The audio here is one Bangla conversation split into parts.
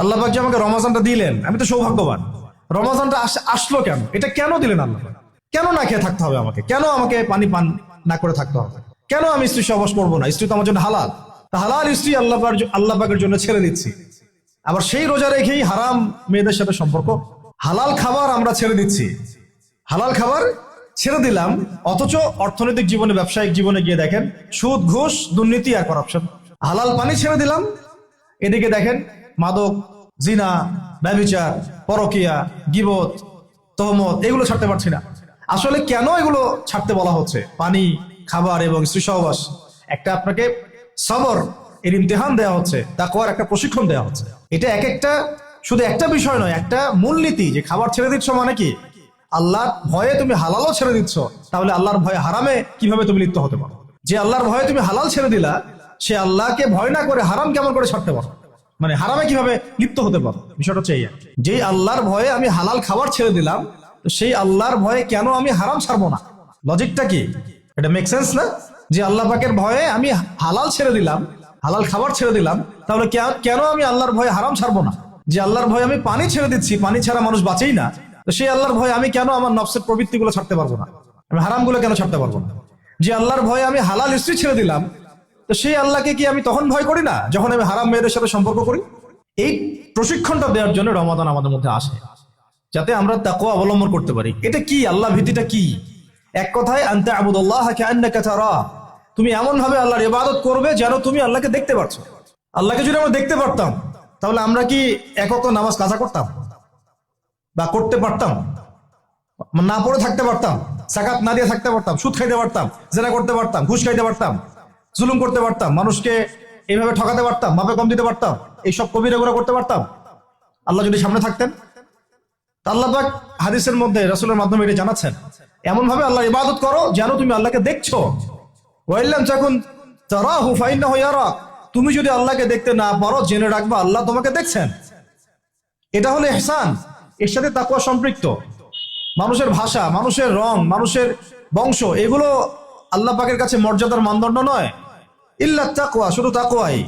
আল্লাহ পাক যে আমাকে রমজানটা দিলেন, আমি তো সৌভাগ্যবান। রমজানটা আসলো কেন? এটা কেন দিলেন আল্লাহ? কেন না খেয়ে থাকতে হবে আমাকে? কেন আমাকে পানি পান না করে থাকতে হবে? কেন আমি স্ত্রী সহবাস করবো না? স্ত্রী তো আমার জন্য হালাল। হালাল স্ত্রী আল্লাহ পাকের জন্য ছেড়ে দিচ্ছি, আবার সেই রোজা রেখেই হারাম মেয়েদের সাথে সম্পর্ক। হালাল খাবার আমরা ছেড়ে দিচ্ছি, হালাল খাবার ছেড়ে দিলাম, অথচ অর্থনৈতিক জীবনে, ব্যবসায়িক জীবনে গিয়ে দেখেন সুদ, ঘুষ, দুর্নীতি আর করাপশন। হালাল পানি ছেড়ে দিলাম, এদিকে দেখেন মাদক, জিনা, ব্যভিচার, পরকিয়া, গীবত, তহমত, এগুলো ছাড়তে পারছি না। আসলে কেন এগুলো ছাড়তে বলা হচ্ছে? পানি, খাবার এবং স্ত্রী সহবাস, একটা আপনাকে সবর এর ইমতিহান দেওয়া হচ্ছে, তাকওয়ার একটা প্রশিক্ষণ দেওয়া হচ্ছে। এটা এক একটা, শুধু একটা বিষয় নয়, একটা মূলনীতি যে খাবার ছেড়ে দিচ্ছ মানে কি? আল্লাহর ভয়ে তুমি হালালও ছেড়ে দিচ্ছ, তাহলে আল্লাহর ভয়ে হারামে কিভাবে তুমি লিপ্ত হতে পারো? যে আল্লাহর ভয়ে তুমি হালাল ছেড়ে দিলা, সে আল্লাহকে ভয় না করে হারাম কেমন করে ছাড়তে পারো? মানে হারামে কিভাবে লিপ্ত হতে পারো? বিষয়টা হচ্ছে এই। যে আল্লাহর ভয়ে আমি হালাল খাবার ছেড়ে দিলাম, তো সেই আল্লাহর ভয়ে কেন আমি হারাম ছাড়বো না? লজিকটা কি? এটা মেক সেন্স না? যে আল্লাহ পাকের ভয়ে আমি হালাল ছেড়ে দিলাম, হালাল খাবার ছেড়ে দিলাম, তাহলে কেন আমি আল্লাহর ভয়ে হারাম ছাড়বো না? যে আল্লাহর ভয়ে আমি পানি ছেড়ে দিচ্ছি, পানি ছাড়া মানুষ বাঁচেই না, তো সেই আল্লাহর ভয়ে আমি কেন আমার নফসের প্রবৃত্তিগুলো ছাড়তে পারবো না? আমি হারামগুলো কেন ছাড়তে পারবো না? যে আল্লাহর ভয়ে আমি হালাল স্ত্রী ছেড়ে দিলাম, তো সেই আল্লাহকে কি আমি তখন ভয় করি না যখন আমি হারাম মেয়েদের সাথে সম্পর্ক করি? এই প্রশিক্ষণটা দেওয়ার জন্য রমাদান আমাদের মধ্যে আসে, যাতে আমরা তাকওয়া অবলম্বন করতে পারি। এটা কি? আল্লাহ ভীতিটা কি? এক কথায় আনতা আবুদুল্লাহ কাআন্নাকা তারা, তুমি এমন ভাবে আল্লাহর ইবাদত করবে যেন তুমি আল্লাহকে দেখতে পারছো। আল্লাহকে যদি আমরা দেখতে পারতাম, তাহলে আমরা কি এক ওয়াক্ত নামাজ কাজা করতাম বা করতে পারতাম? না পড়ে থাকতে পারতাম, যাকাত না দিয়ে থাকতে পারতাম, সুদ খাইতে পারতাম, জেনা করতে পারতাম, ঘুষ খাইতে পারতাম, জুলুম করতে পারতাম, মানুষকে এইভাবে ঠকাতে পারতাম, মাপে কম দিতে পারতাম, এইসব কবিরা গুনাহ করতে পারতাম আল্লাহ যদি সামনে থাকতেন? আল্লাহ পাক হাদিসের মধ্যে রাসূলের মাধ্যমে এটা জানাচ্ছেন, এমন ভাবে আল্লাহর ইবাদত করো যেন তুমি আল্লাহকে দেখছো। ওয়াইল্লাম তাকুন তারাহু ফাইন্নাহু ইয়ারাক, তুমি যদি আল্লাহকে দেখতে না পারো, জেনে রাখবা আল্লাহ তোমাকে দেখছেন। এটা হলো ইহসান, এর সাথে তাকওয়া সম্পৃক্ত। মানুষের ভাষা, মানুষের রং, মানুষের বংশ, এগুলো আল্লাহ পাকের কাছে মর্যাদার মানদণ্ড নয়। ইল্লা তাকওয়া, শুধু তাকওয়াই।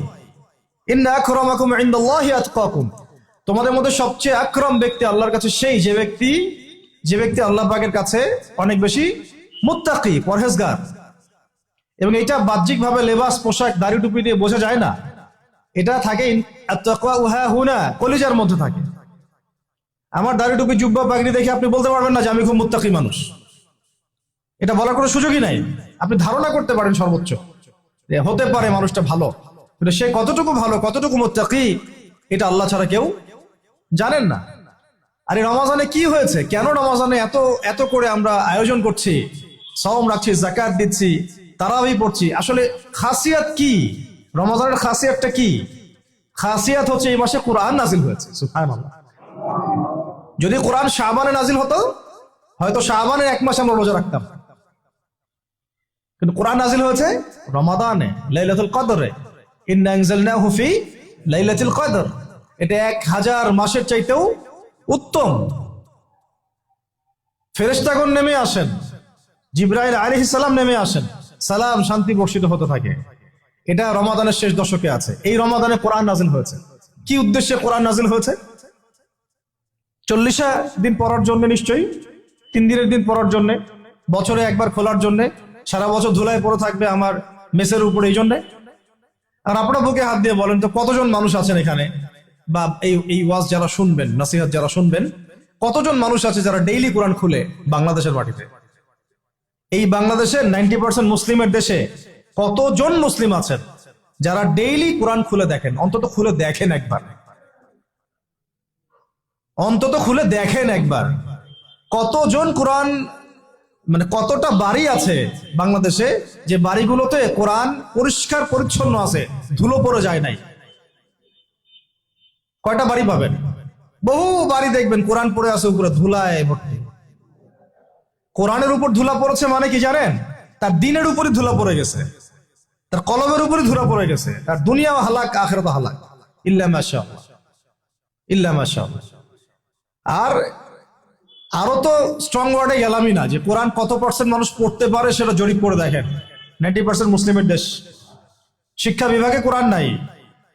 ইন্না আকরামাকুম ইনদাল্লাহি আতকাকুম, তোমাদের মধ্যে সবচেয়ে আকরাম ব্যক্তি আল্লাহর কাছে সেই যে ব্যক্তি আল্লাহ পাকের কাছে অনেক বেশি মুত্তাকি, পরহেজগার। এবং এটা বাহ্যিক ভাবে লেবাস, পোশাক, দাড়ি টুপি দিয়ে বোঝা যায় না। এটা থাকে আত-তাকওয়া হা হুনা, কলিজার মধ্যে থাকে। আমার দাড়ি টুপি, জুব্বা, পাগড়ি দেখে আপনি বলতে পারবেন না যে আমি খুব মুত্তাকি মানুষ। এটা বলার কোনো সুযোগই নাই। আপনি ধারণা করতে পারেন সর্বোচ্চ হতে পারে মানুষটা ভালো, কিন্তু সে কতটুকু ভালো, কতটুকু মুত্তাকি, এটা আল্লাহ ছাড়া কেউ জানেন না। আর এই রমাজানে কি হয়েছে? কেন রমাজানে এত এত করে আমরা আয়োজন করছি, সাওম রাখছি, যাকাত দিচ্ছি, তারাবি পড়ছি? আসলে খাসিয়াত কি? রমাজানের খাসিয়াতটা কি? খাসিয়াত হচ্ছে এই মাসে কোরআন নাজিল হয়েছে। সুবহানাল্লাহ। যদি কোরআন শাবানে নাজিল হতো, হয়তো শাবানের এক মাস আমরা রোজা রাখতাম, কিন্তু কোরআন নাজিল হয়েছে রমাদানে, লাইলাতুল কদরে। ইন্না আনজালনাহু ফি লাইলাতুল কদর, এটা 1000 মাসের চাইতেও উত্তম। ফেরেশতাগণ নেমে আসেন, জিবরাইল আলাইহিস সালাম নেমে আসেন, সালাম, শান্তি বর্ষিত হতে থাকে। এটা রমাদানের শেষ দশকে আছে। এই রমাদানে কোরআন নাজিল হয়েছে। কি উদ্দেশ্যে কোরআন নাজিল হয়েছে? 40 দিন পড়ার জন্য নিশ্চয়ই, 3 দিনের দিন পড়ার জন্য, বছরে একবার খোলার জন্য, সারা বছর ধুলায় পড়ে থাকবে আমার মেসের উপরে, এই জন্যে। আর আপনারা বুকে হাত দিয়ে বলেন তো, কতজন মানুষ আছেন এখানে, বা এই ওয়াজ যারা শুনবেন, নসিহত যারা শুনবেন, কতজন মানুষ আছে যারা ডেইলি কোরআন খুলে বাংলাদেশের মাটিতে? এই বাংলাদেশের 90% মুসলিমের দেশে কতজন মুসলিম আছেন যারা ডেইলি কোরআন খুলে দেখেন? অন্তত খুলে দেখেন একবার, অন্তত খুলে দেখেন একবার। কতজন কোরআন, মানে কতটা বাড়ি আছে বাংলাদেশে যে বাড়িগুলোতে কোরআন পরিষ্কার পরিচ্ছন্ন আছে, ধুলো পড়ে যায় নাই? কয়টা বাড়ি পাবেন? বহু বাড়ি দেখবেন কোরআন পড়ে আছে উপরে ধুলায় ভর্তি। কোরআনের উপর ধুলা পড়েছে মানে কি জানেন? তার দিনের উপরে ধুলা পড়ে গেছে, তার কলমের উপরে ধুলা পড়ে গেছে, তার দুনিয়াও হালাক, আখিরাতও হালাক। ইল্লা মাশাআল্লাহ, ইল্লা মাশাআল্লাহ। আর আরো তো স্ট্রং ওয়ার্ডে গেলামই না, যে কোরআন কত % মানুষ পড়তে পারে সেটা জরিপ করে দেখেন। 90% মুসলিমের দেশ, শিক্ষা বিভাগে কোরআন নাই,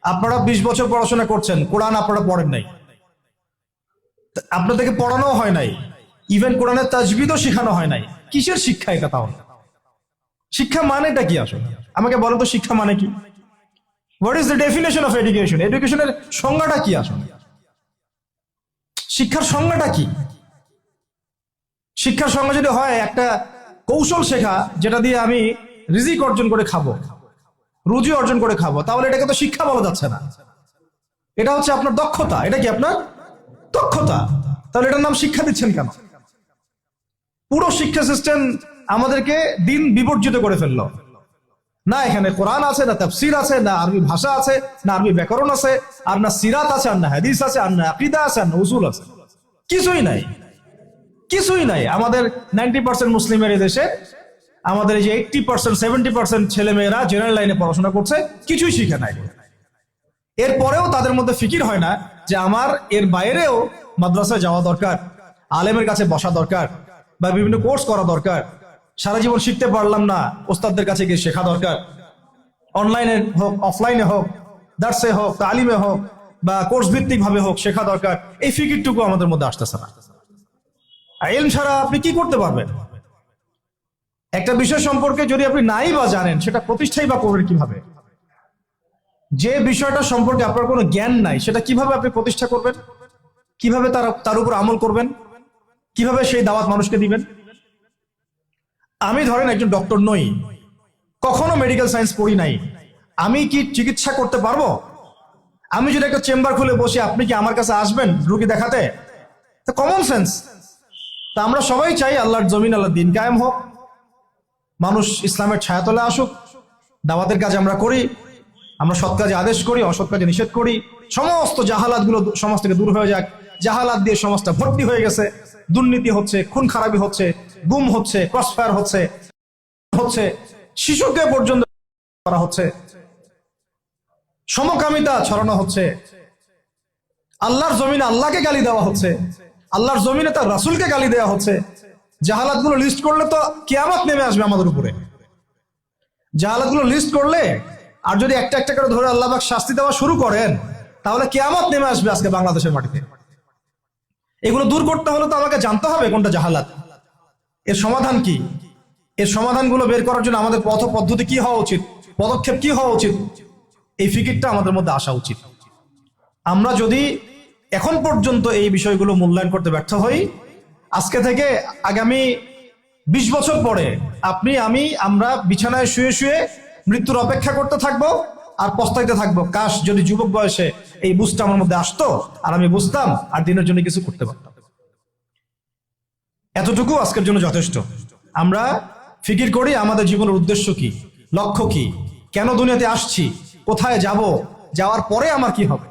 আপনারা 20 বছর পড়াশোনা করছেন, কোরআন আপনারা পড়েন নাই, আপনাদেরকে পড়ানো হয় নাই, ইভেন কোরআনের তাজবিদও শেখানো হয় নাই। কিসের শিক্ষা এটা তাহলে? শিক্ষা মানেটা কি আসলে? আমাকে বলো তো, শিক্ষা মানে কি? What is the definition of education? এডুকেশনের সংজ্ঞাটা কি আসলে? শিক্ষার সংজ্ঞাটা কি? শিক্ষার সংজ্ঞা যদি হয় একটা কৌশল শেখা, যেটা দিয়ে আমি রিজিক অর্জন করে খাবো, রুজি অর্জন করে খাবো, তাহলে এটাকে তো শিক্ষা বলা যাচ্ছে না। এটা হচ্ছে আপনার দক্ষতা। এটা কি আপনার দক্ষতা? তাহলে এটার নাম শিক্ষা দিচ্ছেন কেন? পুরো শিক্ষা সিস্টেম আমাদেরকে দিন বিবর্জিত করে ফেললো। না এখানে কোরআন আছে, না তাফসীর আছে, না আরবি ভাষা আছে, না আরবি ব্যাকরণ আছে, আর না সিরাত আছে, আর না হাদিস আছে, আর না আকীদা আছে, আর না উসুল আছে। কিছুই নাই, কিছুই নাই। আমাদের 90% মুসলিমের এই দেশে, আমাদের এই যে 80% 70% ছেলে মেয়েরা জেনারেল লাইনে পড়াশোনা করছে, কিছুই শিখে নাই। এরপরেও তাদের মধ্যে ফিকির হয় না যে আমার এর বাইরেও মাদ্রাসায় যাওয়া দরকার, আলেমের কাছে বসা দরকার, বা বিভিন্ন কোর্স করা দরকার। সারা জীবন শিখতে পারলাম না, ওস্তাদদের কাছে গিয়ে শেখা দরকার। অনলাইনে হোক, অফলাইনে হোক, দার্সে হোক, তালিমে হোক, বা কোর্স ভিত্তিক ভাবে হোক, শেখা দরকার। এই ফিকিরটুকু আমাদের মধ্যে আসতেছে না। আর ইলম ছাড়া আপনি কি করতে পারবেন? একটা বিষয় সম্পর্কে যদি আপনি নাই বা জানেন, সেটা প্রতিষ্ঠাই বা করবেন কিভাবে? যে বিষয়টা সম্পর্কে আপনার কোনো জ্ঞান নাই, সেটা কিভাবে আপনি প্রতিষ্ঠা করবেন? কিভাবে তার উপর আমল করবেন? কিভাবে সেই দাওয়াত মানুষকে দিবেন? আমি ধরেন একজন ডক্টর নই, কখনো মেডিকেল সায়েন্স পড়ি নাই, আমি কি চিকিৎসা করতে পারবো? আমি যদি একটা চেম্বার খুলে বসি, আপনি কি আমার কাছে আসবেন রুগী দেখাতে? তো কমন সেন্স। তা আমরা সবাই চাই আল্লাহর জমিন, আল্লাহর দিন কায়েম হোক, মানুষ ইসলামের ছায়াতলে আসুক, দাওয়াতের কাজ আমরা করি, আমরা সৎ কাজে আদেশ করি, অসৎ কাজে নিষেধ করি, সমস্ত জাহালাত গুলো সমাজ থেকে দূর হয়ে যাক। জাহালাত দিয়ে সমাজটা ভর্তি হয়ে গেছে, দুর্নীতি হচ্ছে, খুন খারাপি হচ্ছে, গুম হচ্ছে, ক্রসফায়ার হচ্ছে, শিশুকে পর্যন্ত করা হচ্ছে, সমকামিতা ছড়ানো হচ্ছে, আল্লাহর জমিনে আল্লাহকে গালি দেওয়া হচ্ছে, আল্লাহর জমিনে তার রাসূলকে গালি দেওয়া হচ্ছে। জাহালাত গুলো লিস্ট করলে তো কিয়ামত নেমে আসবে আমাদের উপরে। জাহালাত গুলো লিস্ট করলে, আর যদি একটা একটা করে ধরে আল্লাহ পাক শাস্তি দেওয়া শুরু করেন, তাহলে কিয়ামত নেমে আসবে আজকে বাংলাদেশের মাটিতে। এগুলো দূর করতে হলে তো আমাকে জানতে হবে কোনটা জাহালাত, এর সমাধান কি। এর সমাধানগুলো বের করার জন্য আমাদের পথ পদ্ধতি কি হওয়া উচিত, পদক্ষেপ কি হওয়া উচিত, এই ফিকিরটা আমাদের মধ্যে আসা উচিত। আমরা যদি এখন পর্যন্ত এই বিষয়গুলো মূল্যায়ন করতে ব্যর্থ হই, আজকে থেকে আগামী 20 বছর পরে আপনি, আমরা বিছানায় শুয়ে শুয়ে মৃত্যুর অপেক্ষা করতে থাকবো আর পস্তাইতে থাকবো, কাশ যদি যুবক বয়সে এই বুঝটা আমার মধ্যে আসতো, আর আমি বুঝতাম, আর দিনের জন্য কিছু করতে পারতাম। এতটুকু আজকের জন্য যথেষ্ট। আমরা ফিকির করি আমাদের জীবনের উদ্দেশ্য কি, লক্ষ্য কি, কেন দুনিয়াতে আসছি, কোথায় যাব, যাওয়ার পরে আমার কি হবে।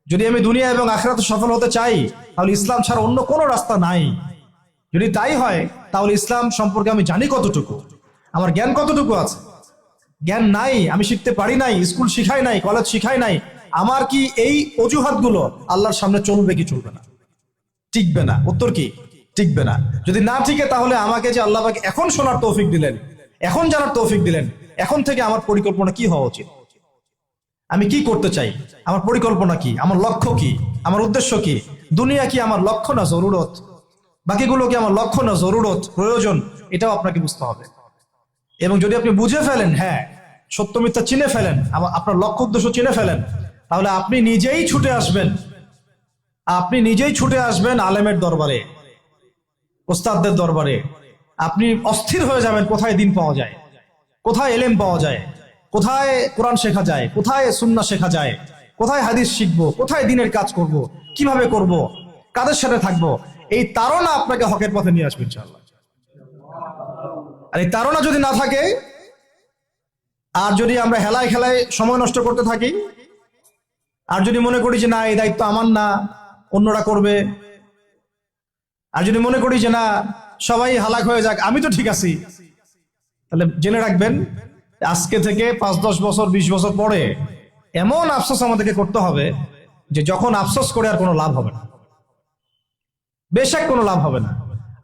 যদি আমি দুনিয়া এবং আখিরাতে সফল হতে চাই, তাহলে ইসলাম ছাড়া অন্য কোনো রাস্তা নাই। যদি তাই হয়, তাহলে ইসলাম সম্পর্কে আমি জানি কতটুকু, আমার জ্ঞান কতটুকু আছে। জ্ঞান নাই, আমি শিখতে পারি নাই, স্কুল শিখাই নাই, কলেজ শিখাই নাই, আমার কি এই অজুহাতগুলো আল্লাহর সামনে চলবে কি চলবে না? টিকবে না। উত্তর কি? টিকবে না। যদি না টিকে, তাহলে আমাকে যে আল্লাহ পাক এখন শোনার তৌফিক দিলেন, এখন জানার তৌফিক দিলেন, এখন থেকে আমার পরিকল্পনা কি হওয়া উচিত, আমি কি করতে চাই, আমার পরিকল্পনা কি, আমার লক্ষ্য কি, আমার উদ্দেশ্য কি। দুনিয়া কি আমার লক্ষ্য না জরুরত? বাকিগুলো কি আমার লক্ষ্য না জরুরত, প্রয়োজন? এটাও আপনাকে বুঝতে হবে। এবং যদি আপনি বুঝে ফেলেন, হ্যাঁ, সত্য মিথ্যা চিনে ফেলেন, আপনার লক্ষ্য উদ্দেশ্য চিনে ফেলেন, তাহলে আপনি নিজেই ছুটে আসবেন, আলেমের দরবারে, ওস্তাদদের দরবারে। আপনি অস্থির হয়ে যাবেন কোথায় দিন পাওয়া যায়, কোথায় এলেম পাওয়া যায়, কোথায় কোরআন শেখা যায়, কোথায় সুন্নাহ শেখা যায়, কোথায় হাদিস শিখবো, কোথায় দিনের কাজ করব, কিভাবে করব, কাদের সাথে থাকবো। এই তাড়না আপনাকে হকের পথে নিয়ে আসবে ইনশাআল্লাহ। আর এই তাড়না যদি না থাকে, আর যদি আমরা হেলায় খেলায় সময় নষ্ট করতে থাকি, আর যদি মনে করি যে না, এই দায়িত্ব আমার না, অন্যরা করবে, আর যদি মনে করি যে না, সবাই হালাক হয়ে যাক, আমি তো ঠিক আছি, তাহলে জেনে রাখবেন আজকে থেকে 5-10 বছর 20 বছর পরে এমন আফসোস আমাদেরকে করতে হবে যে যখন আফসোস করে আর কোনো লাভ হবে না, বেশক কোনো লাভ হবে না।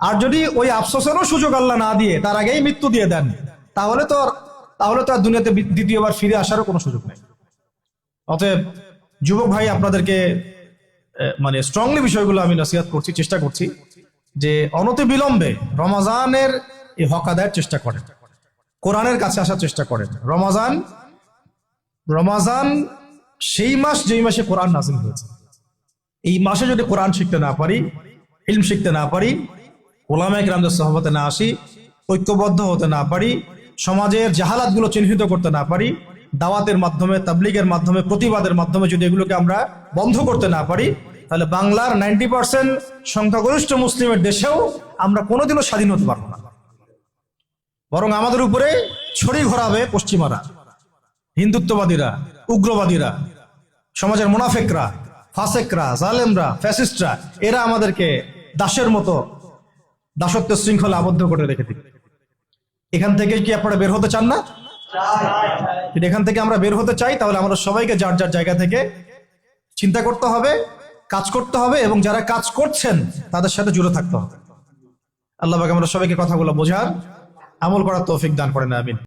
আর যদি ওই আফসোসেরও সুযোগ আল্লাহ না দিয়ে তার আগেই মৃত্যু দিয়ে দেন, তাহলে তো আর দুনিয়াতে দ্বিতীয়বার ফিরে আসারও কোনো সুযোগ নেই। অতএব যুবক ভাই আপনাদেরকে মানে স্ট্রংলি বিষয়গুলো আমি নসিহত করছি, চেষ্টা করছি যে অনতি বিলম্বে রমাজানের এই হক আদায়ের চেষ্টা করেন, কোরআনের কাছে আসার চেষ্টা করেন। রমাজান সেই মাস যেই মাসে কোরআন নাযিল হয়েছে। এই মাসে যদি কোরআন শিখতে না পারি, ইলম শিখতে না পারি, ওলামায়ে কেরামদের সহবতে না আসি, ঐক্যবদ্ধ হতে না পারি, সমাজের জাহালাতগুলো চিহ্নিত করতে না পারি, দাওয়াতের মাধ্যমে, তাবলীগের মাধ্যমে, প্রতিবাদের মাধ্যমে যদি এগুলোকে আমরা বন্ধ করতে না পারি, তাহলে বাংলার 90% সংখ্যাগরিষ্ঠ মুসলিমের দেশেও আমরা কোনোদিনও স্বাধীন হতে পারবো না। বরং আমাদের উপরে ছড়ি ঘোরাবে পশ্চিমারা, হিন্দুত্ববাদীরা, উগ্রবাদীরা, সমাজের মুনাফেকরা, ফাসেকরা, জালেমরা, ফ্যাসিস্টরা। এরা আমাদেরকে দাসের মতো দাসত্বের শৃঙ্খলা আবদ্ধ করে রেখে দিবে। এখান থেকে কি আপনারা বের হতে চান না? যদি এখান থেকে আমরা বের হতে চাই, তাহলে আমরা সবাইকে যার যার জায়গা থেকে চিন্তা করতে হবে, কাজ করতে হবে, এবং যারা কাজ করছেন তাদের সাথে জুড়ে থাকতে হবে। আল্লাহ পাক আমরা সবাইকে কথাগুলো বোঝার, আমল করার তৌফিক দান করেন, আমিন।